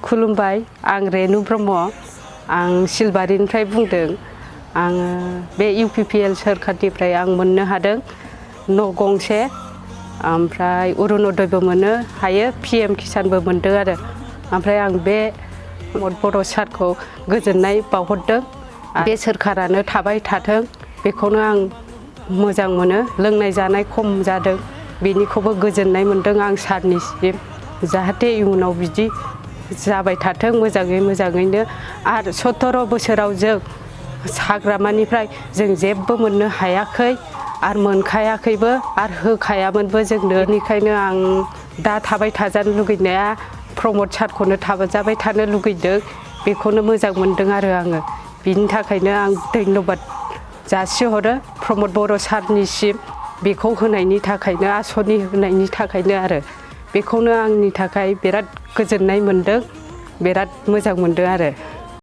खुलुमबाय आं रेनु ब्रह्म आं सिलबारिनिफ्राय बुंदों आङो बे UPPL सोरखारनिफ्राय आं मोननो हादों न' गंसे ओमफ्राय अरुणोदयबो मोननो हायो PM किसानबो मोनदों आरो ओमफ्राय आं बे बर' सारखौ गोजोननाय बावहरदों बे सोरखारानो थाबाय थाथों बेखौनो आं मोजां मोनो लोंनाय जानाय खम जादों बेनिखौबो गोजोननाय मोनदों आं सारनिसिम जाहाथे इयुनाव बिदि जाबाय थाथों मोजाङैनो आरो 17 बोसोराव जों हाग्रामानिफ्राय जों जेबो मोननो हायाखै आरो मोनखायाखैबो आरो होखायामोनबो जोंनो बेनिखायनो आं दा थाबाय थाजानो लुगैनाया प्रमद सारखौनो थाजाबाय थानो लुगैदों बेखौनो मोजां मोनदों आरो आङो बिनि थाखायनो आं धन्यबाद जासिहरो प्रमद बर' सारनिसिम बेखौ होनायनि थाखायनो आसनि होनायनि थाखायनो आरो बेखौनो आंनि थाखाय बिराद गोजोननाय मोनदों बिराद मोजां मोनदों आरो